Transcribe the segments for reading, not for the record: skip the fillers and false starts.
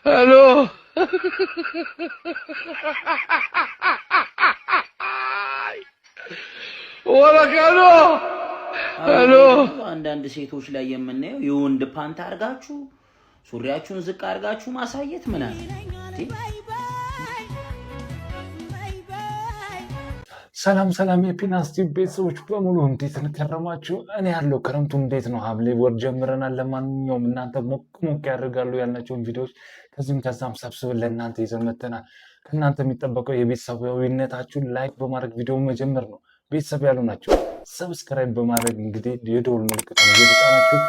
الو ولك الو الو አንዳንድ ሴቶች ላይ የምናየው የወንድ ፓንት አርጋችሁ ሱሪያችሁን ዝቅ አርጋችሁ ማሳየት ምናምን ሰላም የፒናስ ቲቪ ቤተሰቦች በሙሉ እንዴት ተከረማችሁ? እኔ ያለው ክረምቱ እንዴት ነው? ሐምሌ ወር ጀምረናል። ለማንኛውም እናንተ ሞቅ ያደርጋሉ ያልናቸውን ቪዲዮዎች ከዚህም ከዛም ሰብስበን ለእናንተ ይዘን መጥተናል። ከእናንተ የሚጠበቀው የቤተሰባዊነታችሁን ላይክ በማድረግ ቪዲዮ መጀመር ነው። ቤተሰብ ያሉ ናቸው ሰብስክራይብ በማድረግ እንግዲህ የደወል ምልክቱን እየተጫናችሁ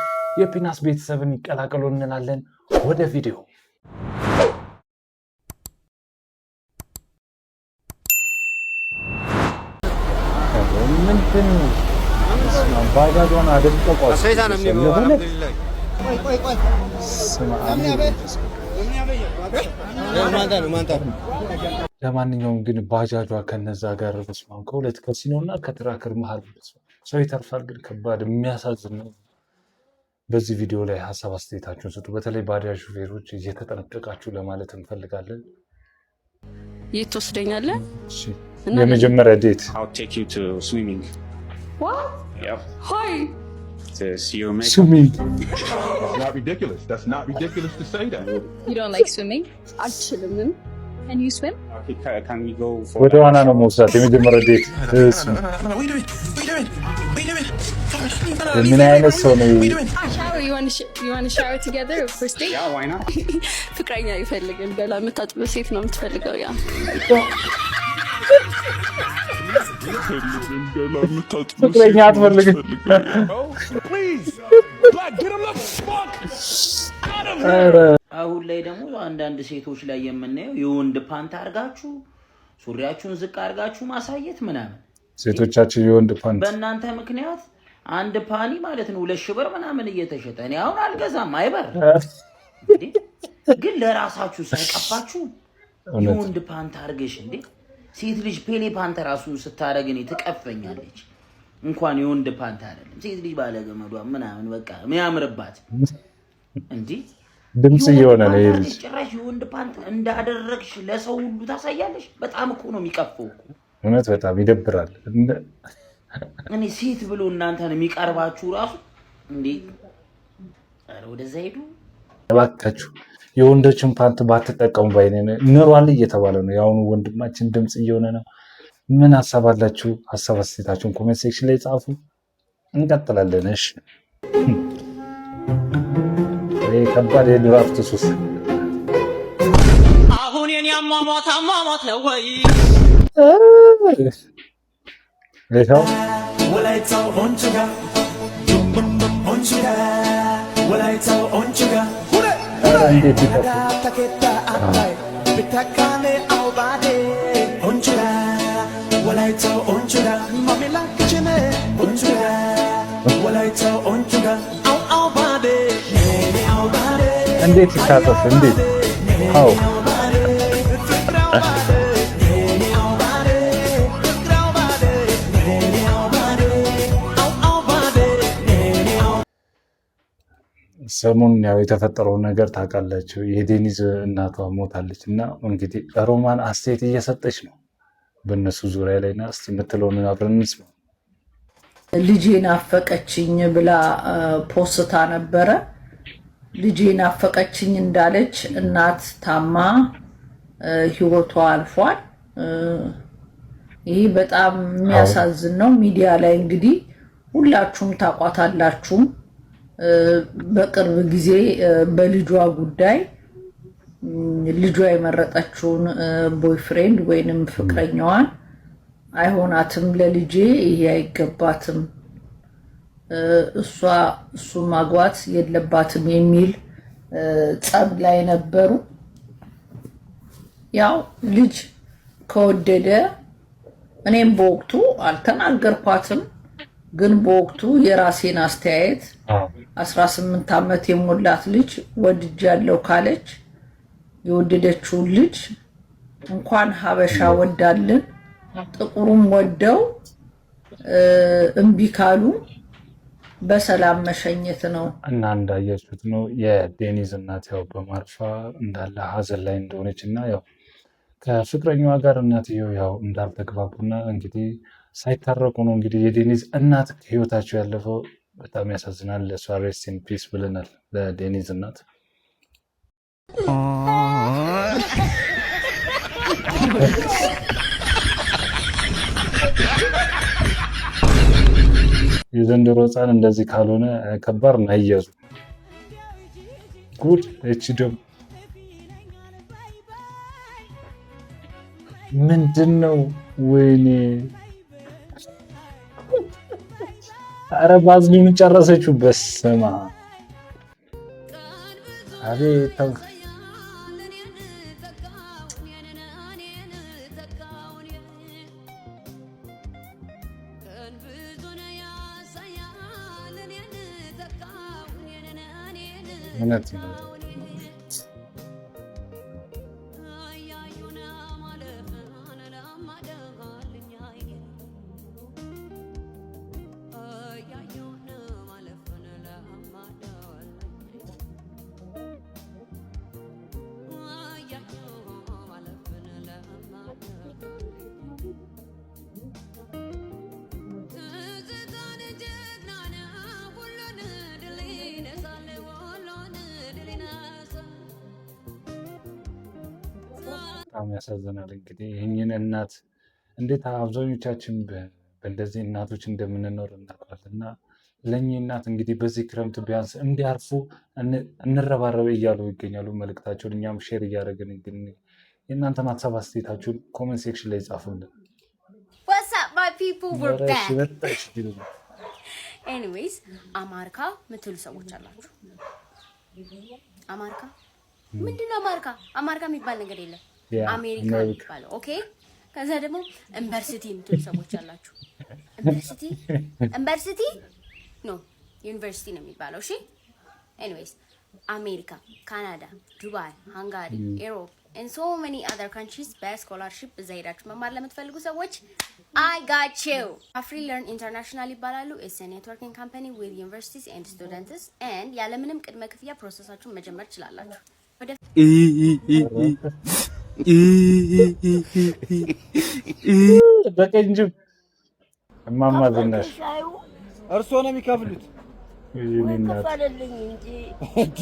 የፒናስ ቤተሰብን ይቀላቀሉ እንላለን። ወደ ቪዲዮ ምንድን ነው ባጃጇን አደቀቋት። ለማንኛውም ግን ባጃጇ ከነዛ ጋር በስማም ከሁለት ከሲኖና ከትራክር መሀል ሰው ይተርፋል። ግን ከባድ የሚያሳዝን ነው። በዚህ ቪዲዮ ላይ ሀሳብ አስተያየታችሁን ስጡ። በተለይ ባጃጅ ሹፌሮች እየተጠነቀቃችሁ ለማለት እንፈልጋለን። የት ትወስደኛለህ? የመጀመሪያ ዴት I'll take you to swimming. What? Yep. Hi. To see your makeup. ስዊሚንግ That's not ridiculous. That's not ridiculous to say that. You don't like swimming? አልችልም. Can you swim? Okay, can we go for ወደ ዋና ነው መውሰድ የመጀመሪያ ዴት። ምን አይነት ሰው ነው? Shower. You want to shower together first date? Yeah, why not? ፍቅረኛ ይፈልጋል። ገላ የምታጥብ ሴት ነው የምትፈልገው። ያ ፍቅረኛ አትፈልግም? አሁን ላይ ደግሞ አንዳንድ ሴቶች ላይ የምናየው የወንድ ፓንት አርጋችሁ ሱሪያችሁን ዝቅ አርጋችሁ ማሳየት ምናምን ሴቶቻችን የወንድ ፓንት በእናንተ ምክንያት አንድ ፓኒ ማለት ነው 2,000 ብር ምናምን እየተሸጠ እኔ አሁን አልገዛም። አይበር ግን ለራሳችሁ ሳይቀፋችሁ የወንድ ፓንት አርገሽ እንዴ ሴት ልጅ ፔሌ ፓንት ራሱን ስታረግኝ ትቀፈኛለች። እንኳን የወንድ ፓንት አይደለም ሴት ልጅ ባለገመዷ ምናምን በቃ የሚያምርባት እንዴ ድምጽ እየሆነ ነው ይልሽ ጭራሽ የወንድ ፓንት እንዳደረግሽ ለሰው ሁሉ ታሳያለሽ። በጣም እኮ ነው የሚቀፈው እኮ እውነት በጣም ይደብራል። እኔ ሴት ብሎ እናንተን የሚቀርባችሁ ራሱ እንዴ አረ ወደዛ ሄዱ እባካችሁ። የወንዶችን ፓንት ባትጠቀሙ ባይነን ኑሯል እየተባለ ነው። ያው ወንድማችን ድምጽ እየሆነ ነው። ምን ሐሳብ አላችሁ? ሐሳብ አስተያየታችሁን ኮሜንት ሴክሽን ላይ ጻፉ። እንቀጥላለን። እሺ ከባድ የድራፍት ሱስ አሁን የኔ አሟሟት ነው ወይ ለታው ወላይታው ኦንቹጋ ኦንቹጋ ወላይታው ኦንቹጋ እንዴት ይፈቱ ተከታ አባይ ብታካኔ አውባዴ ኦንቹጋ ወላይታው ኦንቹጋ ማሜላ ክችኔ ኦንቹጋ ወላይታው ኦንቹጋ አውባዴ አውባዴ እንዴት ይታጠፍ እንዴት አው ሰሞኑን ያው የተፈጠረው ነገር ታውቃላችሁ። የዴኒዝ እናቷ ሞታለች እና እንግዲህ ሮማን አስተያየት እየሰጠች ነው በእነሱ ዙሪያ ላይና እስቲ የምትለውን አብረን እንስማ። ልጄን አፈቀችኝ ብላ ፖስታ ነበረ። ልጄን አፈቀችኝ እንዳለች እናት ታማ ህይወቷ አልፏል። ይህ በጣም የሚያሳዝን ነው። ሚዲያ ላይ እንግዲህ ሁላችሁም ታቋታላችሁ። በቅርብ ጊዜ በልጇ ጉዳይ ልጇ የመረጠችውን ቦይፍሬንድ ወይንም ፍቅረኛዋን አይሆናትም፣ ለልጄ ይሄ አይገባትም፣ እሱ ማግባት የለባትም የሚል ጸብ ላይ ነበሩ። ያው ልጅ ከወደደ እኔም በወቅቱ አልተናገርኳትም፣ ግን በወቅቱ የራሴን አስተያየት 18 ዓመት የሞላት ልጅ ወድጃለሁ ካለች የወደደችውን ልጅ እንኳን ሀበሻ ወዳልን ጥቁሩም ወደው እምቢ ካሉ በሰላም መሸኘት ነው እና እንዳያችሁት ነው የዴኒዝ እናት ያው በማርፋ እንዳለ ሀዘን ላይ እንደሆነች እና ያው ከፍቅረኛዋ ጋር እናትየው ያው እንዳልተግባቡና እንግዲህ ሳይታረቁ ነው እንግዲህ የዴኒዝ እናት ህይወታቸው ያለፈው። በጣም ያሳዝናል። ለሷ ሬስት ኢን ፒስ ብለናል ለዴኒዝ እናት። የዘንድሮ ህፃን እንደዚህ ካልሆነ ከባድ ነው። አያዙ ጉድ። እቺ ደግሞ ምንድን ነው? ወይኔ ኧረ ባዝሊኑ ጨረሰችው። በስመ አብ አቤት እውነት ነው። በጣም ያሳዝናል። እንግዲህ ይህንን እናት እንዴት አብዛኞቻችን በእንደዚህ እናቶች እንደምንኖር እናውቃለን። እና ለእኚህ እናት እንግዲህ በዚህ ክረምት ቢያንስ እንዲያርፉ እንረባረብ እያሉ ይገኛሉ መልእክታቸውን። እኛም ሼር እያደረግን ግን የእናንተን ሀሳብ አስተያየታችሁን ኮሜንት ሴክሽን ላይ ጻፉልን። ኤኒዌይስ አማርካ ምትሉ ሰዎች አላችሁ። አማርካ ምንድነው? አማርካ የሚባል ነገር የለም። አሜሪካ የሚባለው ኦኬ። ከዛ ደግሞ ዩኒቨርሲቲ የምትሉ ሰዎች አላችሁ። ዩኒቨርሲቲ ኖ ዩኒቨርሲቲ ነው የሚባለው። እሺ ኤኒዌይስ አሜሪካ፣ ካናዳ፣ ዱባይ፣ ሃንጋሪ፣ ኢሮፕ and so many other countries በስኮላርሺፕ እዛ ሄዳችሁ መማር ለምትፈልጉ ሰዎች I got you. AfriLearn International ይባላሉ። It's a networking company with universities and students and ያለምንም ቅድመ ክፍያ ፕሮሰሳችሁን መጀመር ትችላላችሁ። በቀንጅም እማማ ዝናሽ እርስዎ ነው የሚከፍሉት? ከፈለልኝ እንጂ እንዴ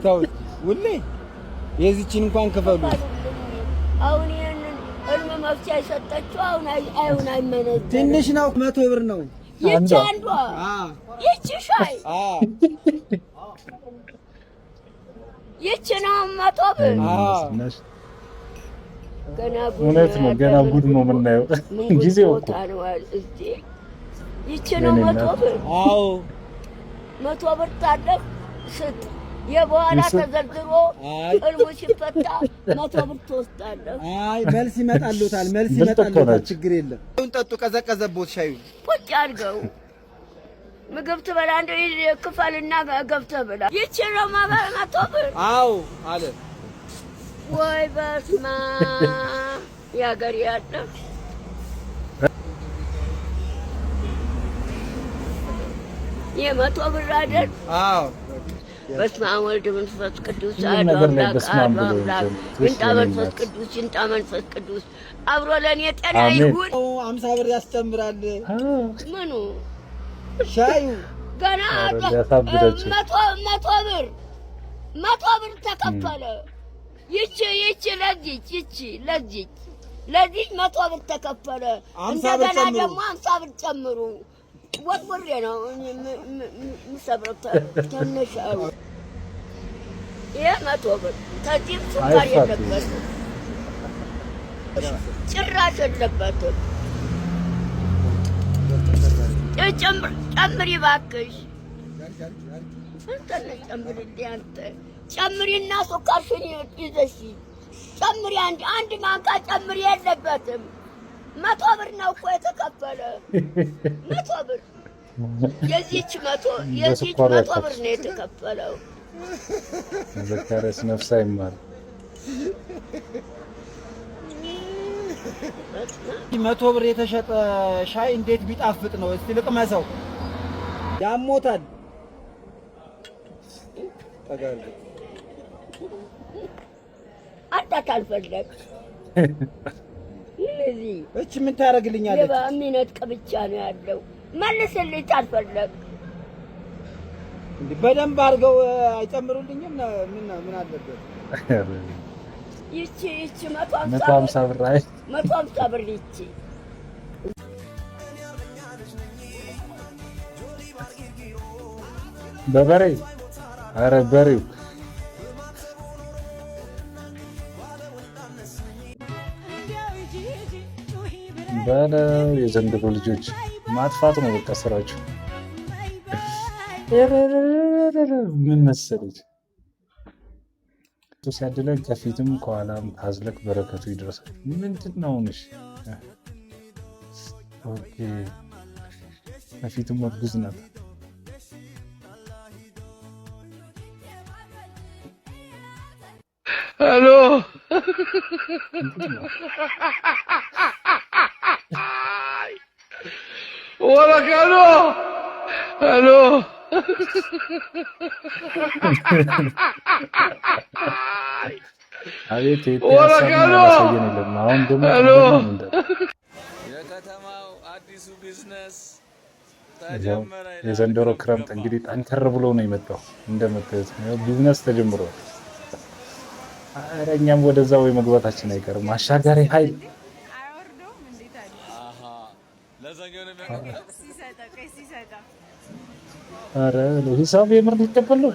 ተው ውሌ የዚችን እንኳን ክፈሉ። አሁን ይሄንን እልም መፍቻ የሰጠችው አሁን አይመነዘርም። ትንሽ ነው፣ 100 ብር ነው። ይቺ አንዷ ይቺ ሻይ ይቺ ነው 100 ብር። እውነት ነው። ገና ጉድ ነው የምናየው። ጊዜው እኮ ይቺ ነው 100 ብር። አዎ 100 ብር ታለህ ስጥ። የበኋላ ተዘርዝሮ እልሙ ሲፈታ 100 ብር ትወስዳለህ። አይ መልስ ይመጣልዎታል፣ መልስ ይመጣልዎታል። ችግር የለም። ጠጡ፣ ቀዘቀዘቦት ሻዩ ቁጭ አድርገው ምግብ ትበላ እንደው ክፈልና ገብተህ ብላ። ይቺ ነው 100 ብር። አዎ አለ። ወይ በስመ አብ ያገር ያለ የ100 ብር አይደል? አዎ በስመ አብ ወልድ መንፈስ ቅዱስ አሐዱ አምላክ ይምጣ መንፈስ ቅዱስ ይምጣ መንፈስ ቅዱስ አብሮ ለኔ ጤና ይሁን። 50 ብር ያስተምራል። ምኑ ሻዩ ገና 100 ብር ተከፈለ። ይቺ ለዚህ 100 ብር ተከፈለ። እንደገና ደግሞ 50 ብር ጨምሩ። ወጥወሬ ነው ምሰብረው ተነሻው። ይሄ 100 ብር ከዚህ ሱካር የለበትም፣ ጭራሽ የለበትም። ጨምሪ እባክሽ፣ እንትን ጨምሪልኝ አንተ ጨምሪና ሱካርሽን ይዘሽ ጨምሪ። አንድ ማንካ ጨምሪ። የለበትም 100 ብር ነው እኮ የተከፈለ። 100 ብር የዚች 100 ብር ነው የተከፈለው። ዘካሪያስ ነፍስ አይማር። 100 ብር የተሸጠ ሻይ እንዴት ቢጣፍጥ ነው? እስቲ ልቅመሰው። ያሞታል ተጋር አጣት አልፈለግ ለዚህ እቺ ምን ታረግልኛለች? ለባሚነት ቀብቻ ነው ያለው መልስልኝ አልፈለግ እንዴ በደንብ አድርገው አይጨምሩልኝም ምን አለበት? ይቺ 150 ብር አይ 150 ብር ይቺ በበሬ አረ በሬው ባለ የዘንድሮ ልጆች ማጥፋት ነው በቃ ስራቸው። ምን መሰለች ሲያድለን ከፊትም ከኋላም ታዝለቅ በረከቱ ይደርሳል። ምንድነው ነሽ? ኦኬ ከፊትም ወግዝ ናት። ሄሎ ወላሂ ሄሎ አቤት የለም። አሁን ደግሞ የከተማው አዲሱ ቢዝነስ የዘንድሮ ክረምት እንግዲህ ጠንከር ብሎ ነው የመጣው። እንደምታዩት ቢዝነስ ተጀምሯል። ኧረ እኛም ወደዛ ወይ መግባታችን አይቀርም። አሻጋሪ ኃይል ኧረ ሂሳብ የምር ሊቀበል ነው።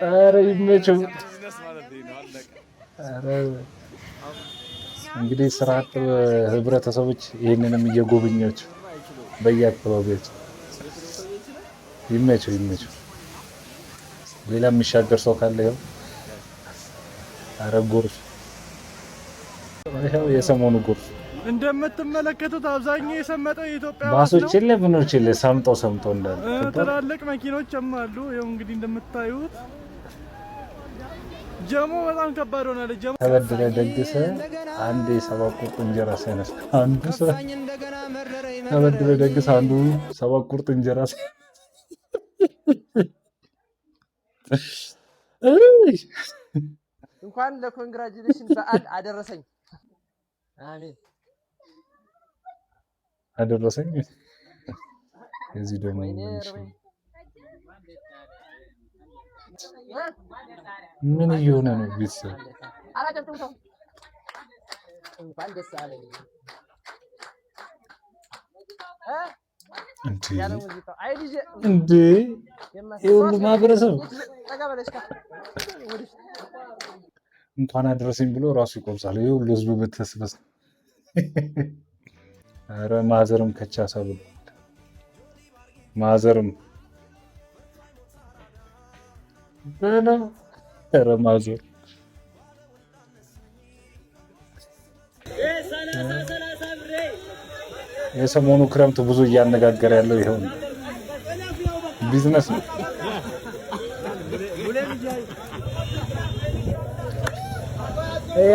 ኧረ ይመቸው። ኧረ እንግዲህ ስራ አጥ ህብረተሰቦች ይህንንም እየጎበኛችሁ በየአካባቢያቸው ይመቸው። ሌላ የሚሻገር ሰው ካለ ይኸው። ኧረ ጎርፍ ይኸው የሰሞኑ ጎርፍ እንደምትመለከቱት አብዛኛው የሰመጠው የኢትዮጵያ ባሶች ለምኖች ሰምጠው እንዳለ ትላልቅ መኪኖችም አሉ። ይኸው እንግዲህ እንደምታዩት ጀሞ በጣም ከባድ ሆናል። ጀሞ ተበድረ ደግሰ አንድ የሰባት ቁርጥ እንጀራ ሲያነሳ አንዱ ተበድረ ደግሰ አንዱ ሰባት ቁርጥ እንጀራ እንኳን ለኮንግራጁሌሽን በዓል አደረሰኝ። አሜን አደረሰኝ። እዚህ ደግሞ ምን እየሆነ ነው? ቤተሰብ እንዴ የሁሉ ማህበረሰብ እንኳን አደረሰኝ ብሎ ራሱ ይቆምሳል። የሁሉ ህዝብ በተሰበሰ ኧረ ማዘርም ከቻሳ ብሎ ማዘርም ኧረ ማዘር የሰሞኑ ክረምት ብዙ እያነጋገረ ያለው ይሄው ነው። ቢዝነስ ነው።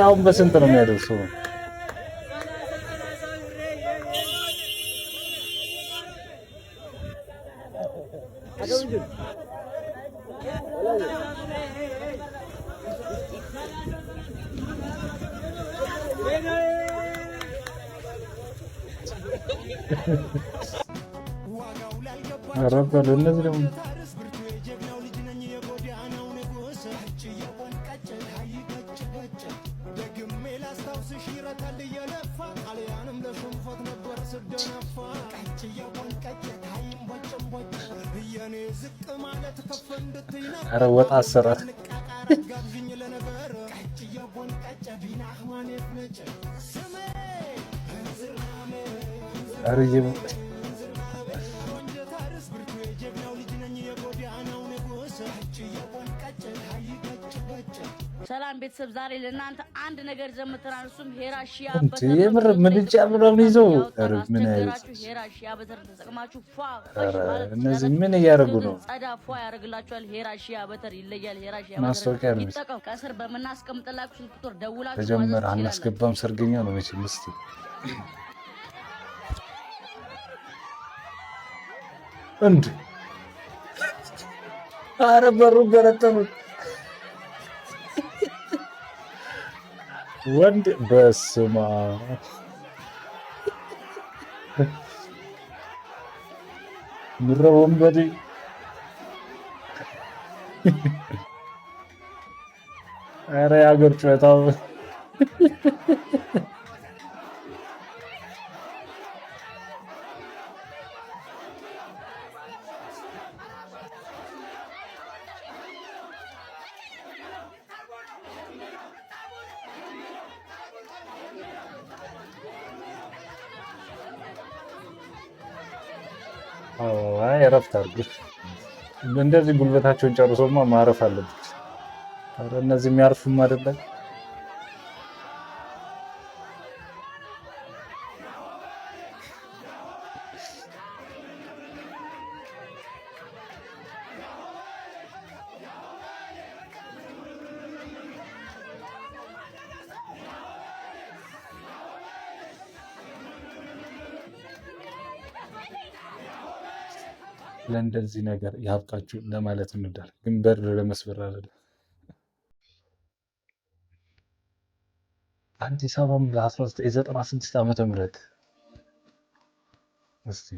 አሁን በስንት ነው የሚያደርሰው? አረጋለ እነዚህ ደግሞ ኧረ ወጣ አሰራት ኧረ ሰላም ቤተሰብ፣ ዛሬ ለእናንተ አንድ ነገር ዘምተናል። እሱም ሄራሺያ በተር የምር ምንጫ ምናምን ይዘው ኧረ ምን አይነት ሄራሺያ በተር ተጠቅማችሁ እነዚህ ምን እያደረጉ ነው? ጸዳ ፏ ያደርግላችኋል። ሄራሺያ በተር ይለያል። ሄራሺያ ማስታወቂያ ነው። ይጠቀሙ። ከስር በመናስቀምጥላችሁ ስልክ ቁጥር ደውላችሁ ተጀመረ። አናስገባም ሰርገኛ ነው መቼም። እስቲ እንዴ! ኧረ በሩ ገረጠሙት። ወንድ በስማ ምረ ወንበዴ ኧረ የሀገር ጨዋታው አይ እረፍት አድርጉ። እንደዚህ ጉልበታቸውን ጨርሶማ ማረፍ አለበት። ኧረ እነዚህ የሚያርፉም አይደለም። ለእንደዚህ ነገር ያብቃችሁ ለማለት እንዳል ግን በር ለመስበር አይደለም። አዲስ አበባም በ1996 ዓመተ ምህረት እስቲ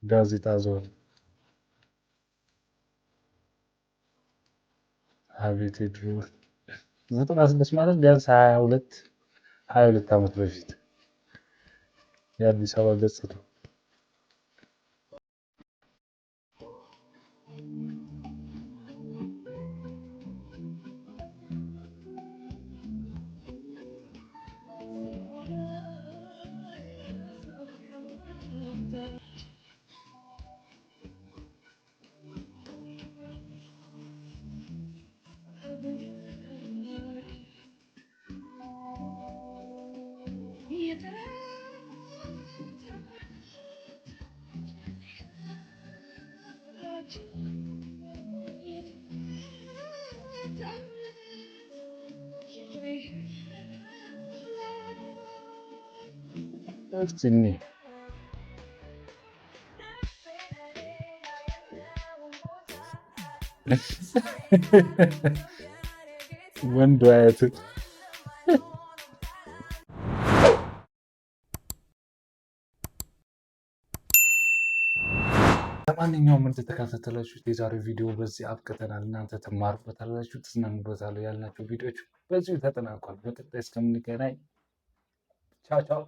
ጋዜጣ ዞን አቤት ድሮ 96 ማለት ቢያንስ 22 ዓመት በፊት የአዲስ አበባ ገጽታ Sini. ወንድ አያት ለማንኛውም ምን ተከታተላችሁት? የዛሬው ቪዲዮ በዚህ አብቅተናል። እናንተ ትማሩበታላችሁ፣ ትዝናኑበታላችሁ ያልናቸው ቪዲዮዎች በዚሁ ተጠናቋል። በቀጣይ እስከምንገናኝ ቻው ቻው።